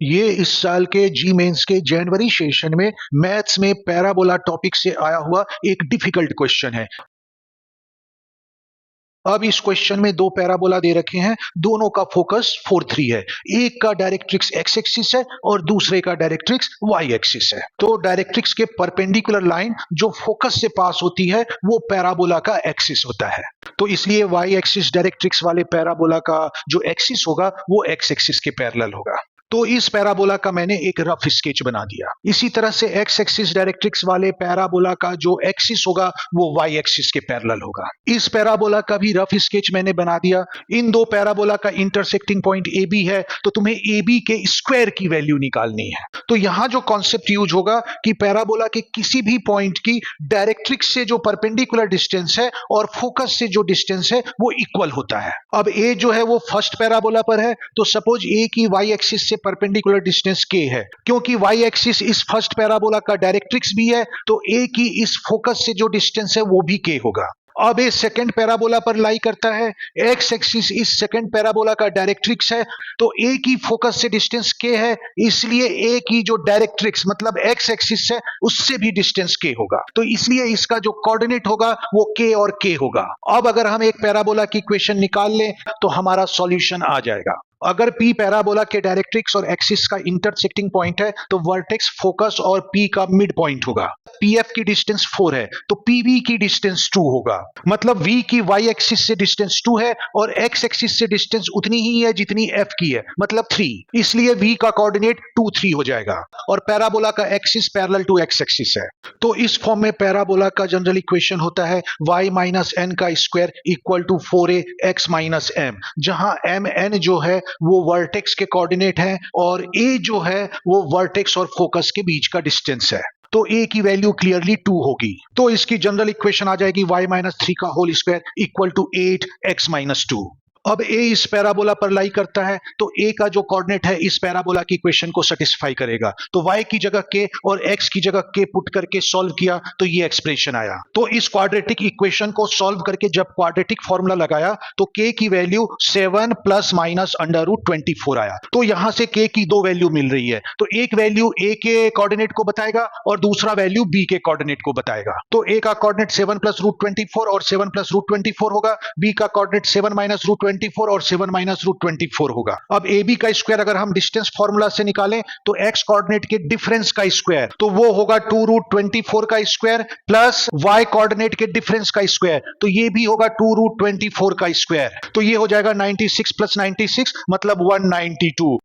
ये इस साल के जी मेंस के जनवरी सेशन में मैथ्स में पैराबोला टॉपिक से आया हुआ एक डिफिकल्ट क्वेश्चन है। अब इस क्वेश्चन में दो पैराबोला दे रखे हैं, दोनों का फोकस 4 3 है। एक का डायरेक्ट्रिक्स एक्स एक्सिस है और दूसरे का डायरेक्ट्रिक्स वाई एक्सिस है। तो डायरेक्ट्रिक्स के परपेंडिकुलर लाइन जो फोकस से पास होती है वो पैराबोला का एक्सिस होता है। तो इसलिए वाई एक्सिस डायरेक्ट्रिक्स वाले पैराबोला का जो एक्सिस होगा वो एक्स एक्सिस के पैरेलल होगा। तो इस पैराबोला का मैंने एक रफ स्केच बना दिया। इसी तरह से एक्स एक्सिस डायरेक्ट्रिक्स वाले पैराबोला का जो एक्सिस होगा वो वाई एक्सिस के पैरेलल होगा। इस पैराबोला का भी रफ स्केच मैंने बना दिया। इन दो पैराबोला का इंटरसेक्टिंग पॉइंट ए बी है, तो तुम्हें ए बी के स्क्वायर की वैल्यू निकालनी है। तो यहां जो कॉन्सेप्ट यूज होगा कि पैराबोला के किसी भी पॉइंट की डायरेक्ट्रिक्स से जो परपेंडिकुलर डिस्टेंस है और फोकस से जो डिस्टेंस है वो इक्वल होता है। अब ए जो है वो फर्स्ट पैराबोला पर है, तो सपोज ए की वाई एक्सिस से परपेंडिकुलर डिस्टेंस k है। क्योंकि y एक्सिस इस फर्स्ट पैराबोला का डायरेक्ट्रिक्स भी है, तो a की इस फोकस से जो डिस्टेंस है वो भी k होगा। अब ये सेकंड पैराबोला पर लाई करता है, x एक्सिस इस सेकंड पैराबोला का डायरेक्ट्रिक्स है, तो a की फोकस से डिस्टेंस k है, इसलिए a की जो डायरेक्ट्रिक्स मतलब x एक्सिस है उससे भी डिस्टेंस k होगा। तो इसलिए इसका जो कोऑर्डिनेट होगा वो k और k होगा। अब अगर हम एक पैराबोला की इक्वेशन निकाल लें तो हमारा सॉल्यूशन आ जाएगा। अगर P पैराबोला के डायरेक्ट्रिक्स और एक्सिस का इंटरसेक्टिंग पॉइंट है तो वर्टेक्स फोकस और P का मिड पॉइंट होगा। PF की डिस्टेंस 4 है तो PV की डिस्टेंस 2 होगा। मतलब V की Y एक्सिस से डिस्टेंस 2 है और X एक्सिस से डिस्टेंस उतनी ही है जितनी F की है, मतलब 3। इसलिए V का कोऑर्डिनेट 2 3 हो जाएगा और पैराबोला का axis parallel to X axis है। तो इस फॉर्म में पैराबोला का जनरल इक्वेशन होता है y माइनस एन का square equal to 4a x minus m, जहां m n जो है वो वर्टेक्स के कोऑर्डिनेट है और a जो है वो वर्टेक्स और फोकस के बीच का डिस्टेंस है। तो a की वैल्यू क्लियरली 2 होगी। तो इसकी जनरल इक्वेशन आ जाएगी y माइनस 3 का whole square equal to 8 x minus 2। अब a इस पैराबोला पर लाई करता है तो a का जो कोऑर्डिनेट है इस पैराबोला की इक्वेशन को सेटिस्फाई करेगा। तो y की जगह k और x की जगह k पुट करके सॉल्व किया तो ये एक्सप्रेशन आया। तो इस क्वाड्रेटिक इक्वेशन को सॉल्व करके जब क्वाड्रेटिक फॉर्मूला लगाया तो k की value 7 plus minus under root 24 आया। तो यहां से k की दो वैल्यू मिल रही है, तो एक वैल्यू a के कोऑर्डिनेट को बताएगा और दूसरा वैल्यू b के कोऑर्डिनेट को बताएगा। तो a का कोऑर्डिनेट 7 प्लस रूट 24 और 7 प्लस रूट 24 होगा, b का कोऑर्डिनेट 7 माइनस रूट 24 और 7 माइनस रूट 24 होगा। अब ए बी का स्क्वायर अगर हम डिस्टेंस फॉर्मूला से निकालें तो एक्स कोऑर्डिनेट के डिफरेंस का स्क्वायर तो वो होगा 2 रूट 24 का स्क्वायर प्लस वाई कोऑर्डिनेट के डिफरेंस का स्क्वायर, तो ये भी होगा 2 रूट 24 का स्क्वायर। तो ये हो जाएगा 96 प्लस 96 मतलब 192।